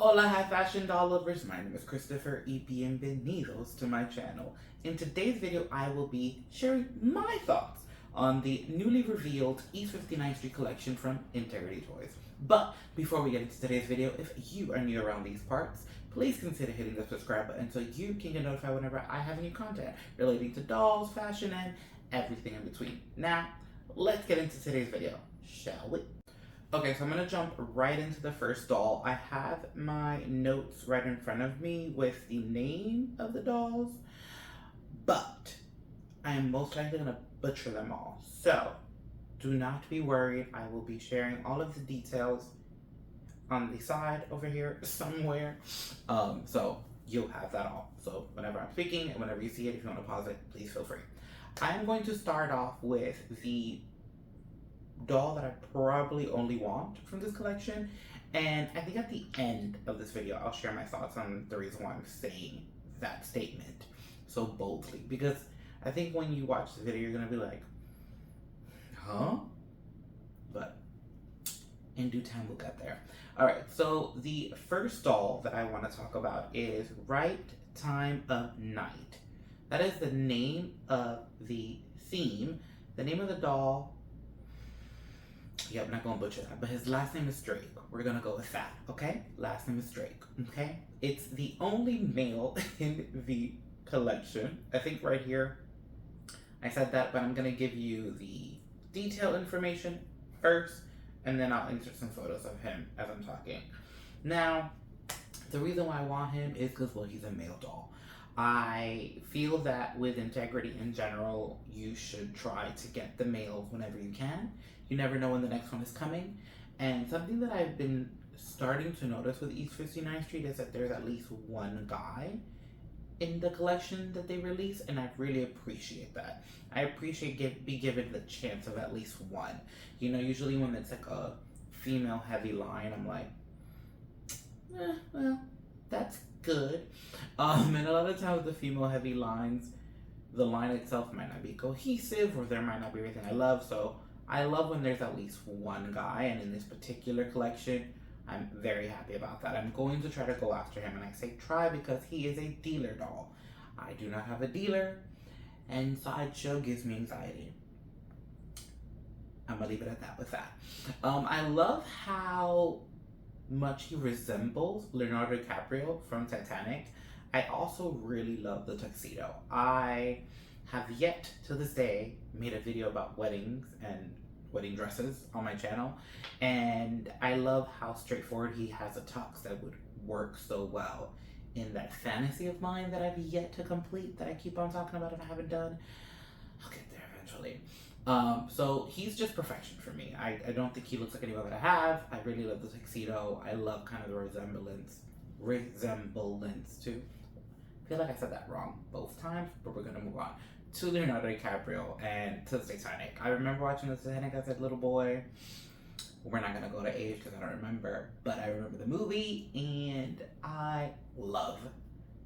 Hola, hi fashion doll lovers. My name is Christopher y bienvenidos to my channel. In today's video, I will be sharing my thoughts on the newly revealed East 59th Street collection from Integrity Toys. But before we get into today's video, if you are new around these parts, please consider hitting the subscribe button so you can get notified whenever I have new content relating to dolls, fashion, and everything in between. Now, let's get into today's video, shall we? Okay, so I'm gonna jump right into the first doll. I have my notes right in front of me with the name of the dolls, but I am most likely gonna butcher them all. So do not be worried. I will be sharing all of the details on the side over here somewhere. So you'll have that all. So whenever I'm speaking and whenever you see it, if you want to pause it, please feel free. I'm going to start off with the doll that I probably only want from this collection, and I think at the end of this video I'll share my thoughts on the reason why I'm saying that statement so boldly, because I think when you watch the video you're gonna be like, huh? But in due time we'll get there. Alright, so the first doll that I want to talk about is Right Time of Night. That is the name of the theme. The name of the doll, yep, I'm not gonna butcher that, but his last name is Drake. We're gonna go with that, okay? Last name is Drake, okay? It's the only male in the collection. I think right here I said that, but I'm gonna give you the detailed information first, and then I'll insert some photos of him as I'm talking. Now, the reason why I want him is because, well, he's a male doll. I feel that with Integrity in general, you should try to get the males whenever you can. You never know when the next one is coming. And something that I've been starting to notice with East 59th Street is that there's at least one guy in the collection that they release, and I really appreciate that. I appreciate be given the chance of at least one. You know, usually when it's like a female heavy line, I'm like, well, that's good. And a lot of times the female heavy lines, the line itself might not be cohesive, or there might not be everything I love. So I love when there's at least one guy, and in this particular collection, I'm very happy about that. I'm going to try to go after him, and I say try because he is a dealer doll. I do not have a dealer, and Sideshow gives me anxiety. I'm gonna leave it at that with that. I love how much he resembles Leonardo DiCaprio from Titanic. I also really love the tuxedo. I have yet to this day made a video about weddings and wedding dresses on my channel, and I love how straightforward he has a tux that would work so well in that fantasy of mine that I've yet to complete, that I keep on talking about and I haven't done. I'll get there eventually. So he's just perfection for me. I don't think he looks like anyone that I have. I really love the tuxedo. I love kind of the resemblance to, I feel like I said that wrong both times, but we're gonna move on to Leonardo DiCaprio and to the Titanic. I remember watching the Titanic as a little boy. We're not gonna go to age because I don't remember, but I remember the movie, and I love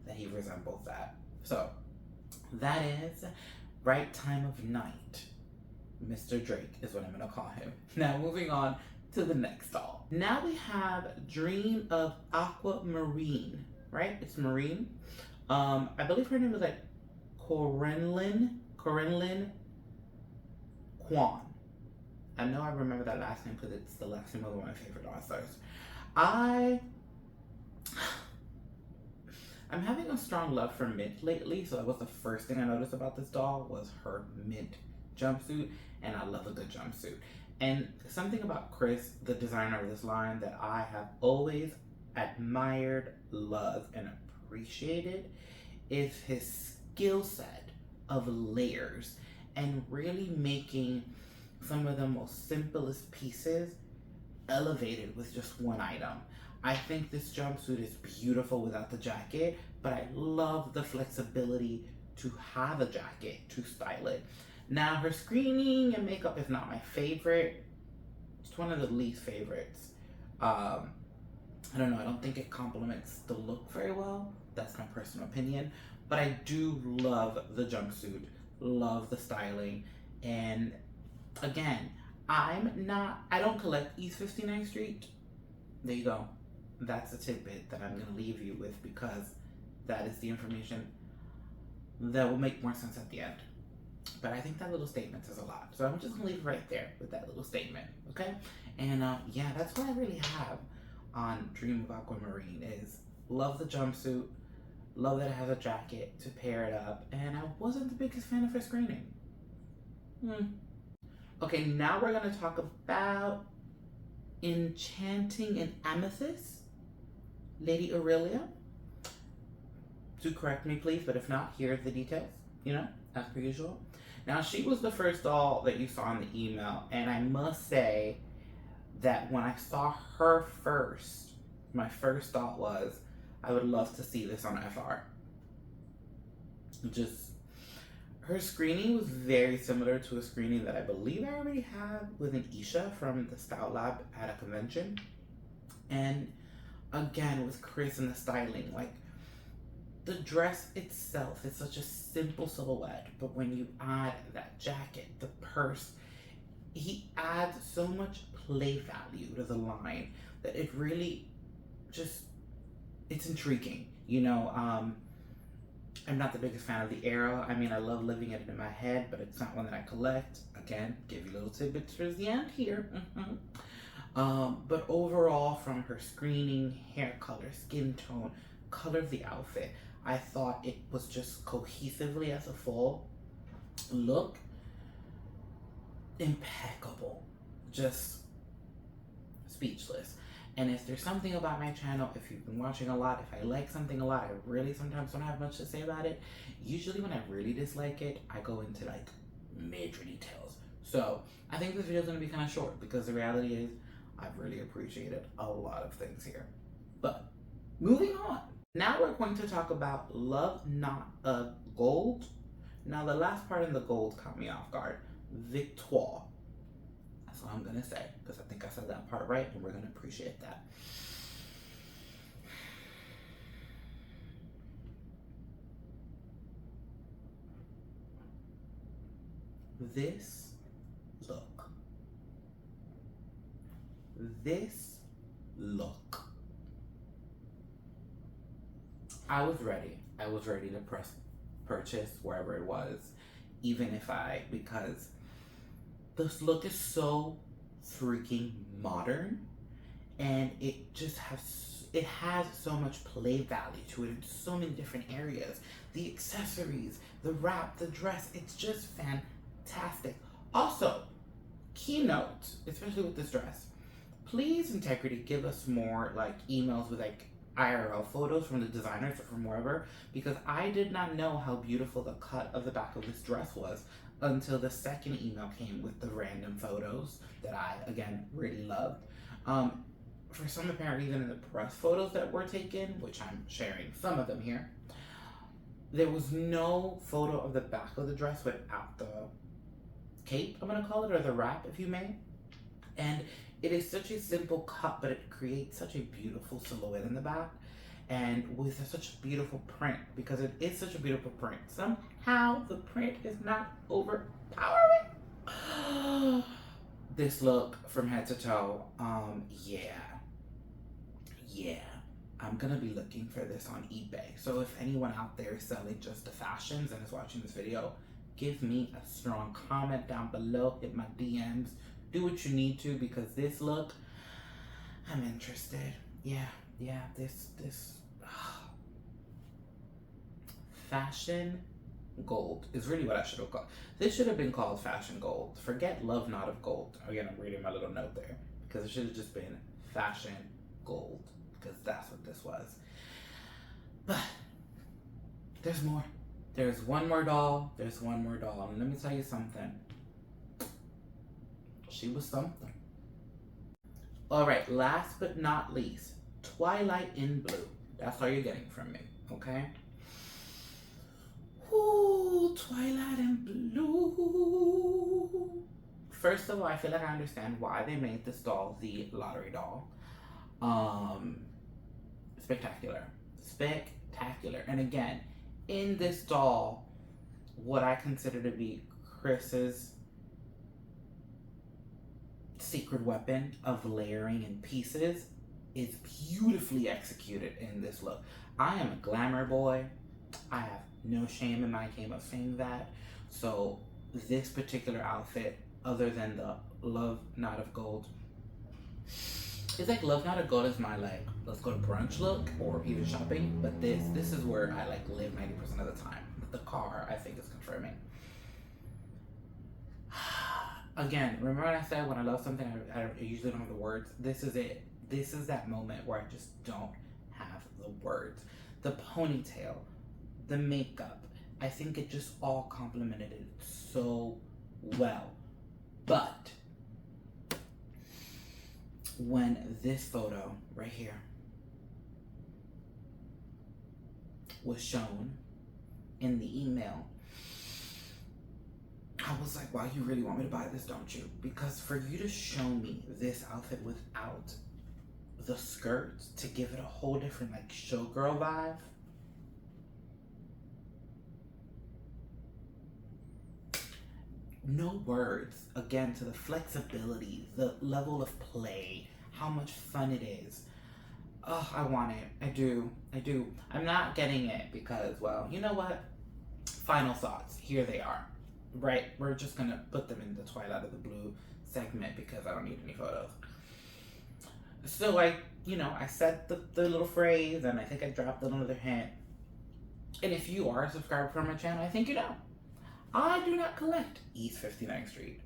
that he resembles that. So that is Right Time of Night. Mr. Drake is what I'm gonna call him. Now moving on to the next doll. Now we have Dream of Aquamarine, right? It's Marine. I believe her name was like Corinlin Kwan. I know I remember that last name because it's the last name of one of my favorite doll stars. I'm having a strong love for mint lately, so that was the first thing I noticed about this doll was her mint jumpsuit, and I love a good jumpsuit. And something about Chris, the designer of this line, that I have always admired, loved, and appreciated is his skill set of layers and really making some of the most simplest pieces elevated with just one item. I think this jumpsuit is beautiful without the jacket, but I love the flexibility to have a jacket to style it. Now, her screening and makeup is not my favorite. It's one of the least favorites. I don't know, I don't think it complements the look very well. That's my personal opinion. But I do love the jumpsuit, love the styling, and again, I don't collect East 59th Street. There you go. that's a tidbit that I'm going to leave you with, because that is the information that will make more sense at the end. But I think that little statement says a lot. So I'm just going to leave it right there with that little statement, okay? And yeah, that's what I really have on Dream of Aquamarine is love the jumpsuit, love that it has a jacket to pair it up, and I wasn't the biggest fan of her screening. Okay, now we're going to talk about Enchanting in Amethyst, Lady Aurelia. Do correct me, please, but if not, here are the details, as per usual. Now, she was the first doll that you saw in the email, and I must say that when I saw her first, my first thought was, I would love to see this on FR. Just, her screening was very similar to a screening that I believe I already had with an Isha from the Style Lab at a convention. And again, with Chris and the styling, like, the dress itself is such a simple silhouette, but when you add that jacket, the purse, he adds so much play value to the line that it really just, it's intriguing. I'm not the biggest fan of the arrow. I mean, I love living it in my head, but it's not one that I collect. Again, give you little tidbits towards the end here. But overall, from her screening, hair color, skin tone, color of the outfit, I thought it was just cohesively as a full look impeccable. Just speechless. And if there's something about my channel, if you've been watching a lot, if I like something a lot, I really sometimes don't have much to say about it. Usually when I really dislike it, I go into like major details. So I think this video is going to be kind of short, because the reality is I've really appreciated a lot of things here. But moving on. Now we're going to talk about Love Not of Gold. Now the last part in the gold caught me off guard. Victoire. That's all I'm going to say, because I think I said that part right, and we're going to appreciate that. This look. This look. I was ready. I was ready to purchase wherever it was, because this look is so freaking modern, and it has so much play value to it in so many different areas. The accessories, the wrap, the dress, it's just fantastic. Also, keynote, especially with this dress, please, Integrity, give us more like emails with like IRL photos from the designers or from wherever, because I did not know how beautiful the cut of the back of this dress was until the second email came with the random photos that I, again, really loved. For some apparent reason, in the press photos that were taken, which I'm sharing some of them here, there was no photo of the back of the dress without the cape, I'm going to call it, or the wrap, if you may. And it is such a simple cut, but it creates such a beautiful silhouette in the back, and with such a beautiful print, because it is such a beautiful print. Somehow the print is not overpowering. This look from head to toe, yeah. I'm gonna be looking for this on eBay. So if anyone out there is selling just the fashions and is watching this video, give me a strong comment down below, hit my DMs, do what you need to, because this look, I'm interested. Yeah, this fashion gold is really what I should have called. This should have been called fashion gold. Forget Love Not of Gold. Again, I'm reading my little note there, because it should have just been fashion gold, because that's what this was. But there's more. There's one more doll. And let me tell you something. She was something. All right, last but not least, Twilight in Blue. That's all you're getting from me, okay? Ooh, Twilight in Blue. First of all, I feel like I understand why they made this doll the lottery doll. Spectacular. And again, in this doll, what I consider to be Chris's secret weapon of layering in pieces is beautifully executed in this look. I am a glamour boy. I have no shame in my game of saying that. So this particular outfit, other than the Love Not of Gold, it's like Love Not of Gold is my like, let's go to brunch look or even shopping. But this is where I like live 90% of the time. But the car, I think, is confirming. Again, remember when I said when I love something, I usually don't have the words? This is it. This is that moment where I just don't have the words. The ponytail, the makeup, I think it just all complemented it so well. But when this photo right here was shown in the email, I was like, wow, you really want me to buy this, don't you? Because for you to show me this outfit without the skirts to give it a whole different like showgirl vibe, no words. Again, to the flexibility, the level of play, how much fun it is. Oh, I want it. I do. I'm not getting it because, well, you know what? Final thoughts. Here they are. Right? We're just gonna put them in the Twilight of the Blue segment because I don't need any photos. So I said the little phrase, and I think I dropped another hint. And if you are a subscriber for my channel, I think you know. I do not collect East 59th Street.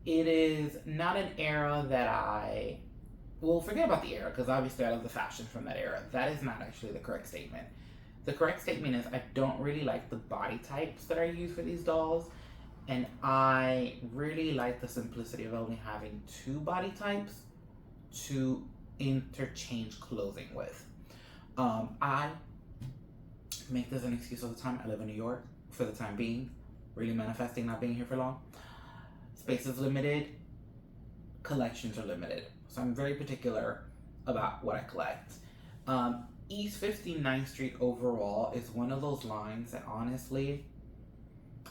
It is not an era that well, forget about the era, because obviously I love the fashion from that era. That is not actually the correct statement. The correct statement is I don't really like the body types that are used for these dolls, and I really like the simplicity of only having 2 body types to interchange clothing with. I make this an excuse all the time. I live in New York for the time being, really manifesting not being here for long. Space is limited, collections are limited. So I'm very particular about what I collect. East 59th Street overall is one of those lines that honestly,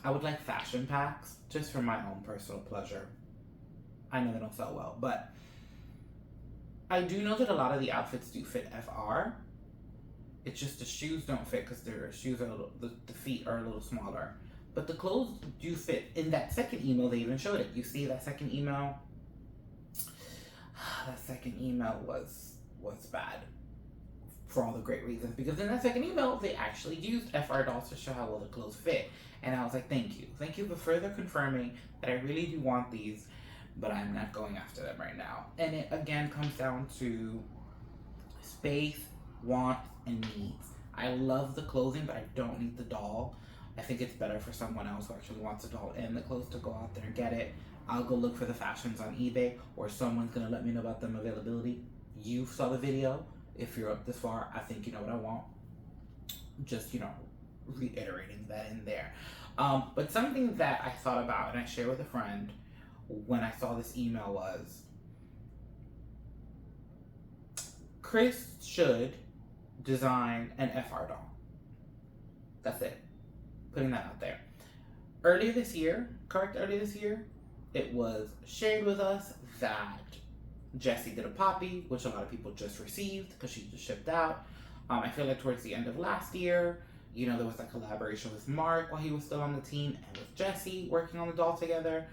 I would like fashion packs just for my own personal pleasure. I know they don't sell well, but I do know that a lot of the outfits do fit FR. It's just the shoes don't fit because their shoes are the feet are a little smaller. But the clothes do fit. In that second email, they even showed it. You see that second email? That second email was bad for all the great reasons. Because in that second email, they actually used FR dolls to show how well the clothes fit. And I was like, thank you. Thank you for further confirming that I really do want these, but I'm not going after them right now. And it again comes down to space, wants, and needs. I love the clothing, but I don't need the doll. I think it's better for someone else who actually wants a doll and the clothes to go out there and get it. I'll go look for the fashions on eBay, or someone's gonna let me know about them availability. You saw the video. If you're up this far, I think you know what I want. Just, reiterating that in there. But something that I thought about and I shared with a friend when I saw this email was, Chris should design an FR doll. That's it. Putting that out there. Earlier this year, it was shared with us that Jessie did a Poppy, which a lot of people just received because she just shipped out. I feel like towards the end of last year, there was a collaboration with Mark while he was still on the team, and with Jessie working on the doll together.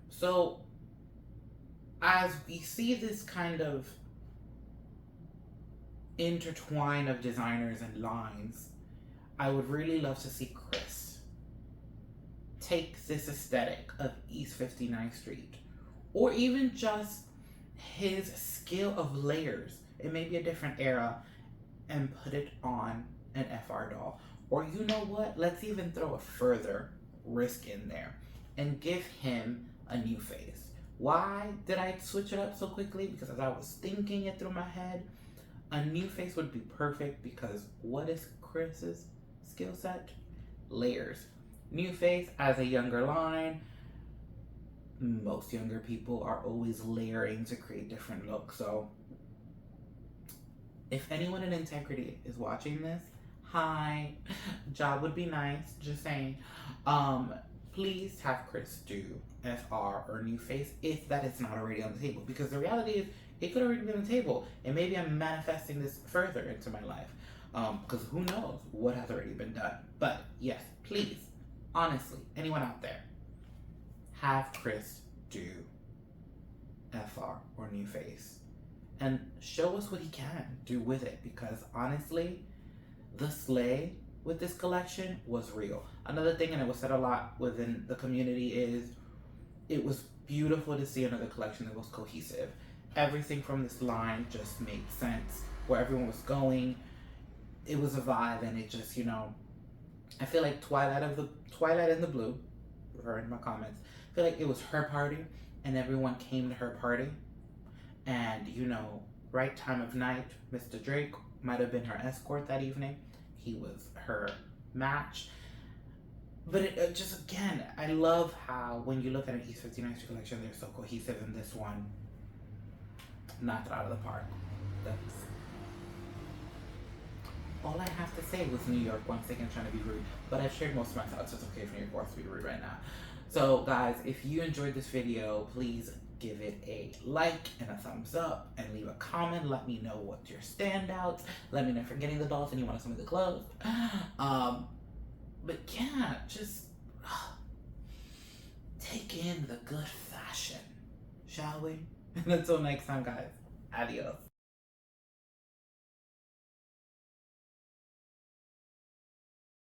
So as we see this kind of intertwine of designers and lines, I would really love to see Chris take this aesthetic of East 59th Street, or even just his skill of layers. It may be a different era, and put it on an FR doll. Or you know what? Let's even throw a further risk in there and give him a new face. Why did I switch it up so quickly? Because as I was thinking it through my head, a new face would be perfect, because what is Chris's skill set? Layers. New face as a younger line. Most younger people are always layering to create different looks. So if anyone in integrity is watching this, hi, job would be nice, just saying. Please have Chris do FR or new face if that is not already on the table, because the reality is It could already be on the table, and maybe I'm manifesting this further into my life. Because who knows what has already been done. But yes, please, honestly, anyone out there, have Chris do FR or New Face and show us what he can do with it, because honestly, the slay with this collection was real. Another thing, and it was said a lot within the community, is it was beautiful to see another collection that was cohesive. Everything from this line just made sense. Where everyone was going, it was a vibe, and it just, I feel like Twilight in the Blue, referring to my comments, I feel like it was her party, and everyone came to her party. And, right time of night, Mr. Drake might have been her escort that evening. He was her match. But it just, again, I love how when you look at an East 59th Street collection, they're so cohesive, and this one knocked it out of the park. That's all I have to say with New York, once again trying to be rude. But I've shared most of my thoughts, so it's okay if New York wants to be rude right now. So guys, if you enjoyed this video, please give it a like and a thumbs up, and leave a comment. Let me know what your standouts. Let me know if you're getting the dolls and you want some of the clothes. But yeah, just take in the good fashion, shall we? And until next time, guys, adios.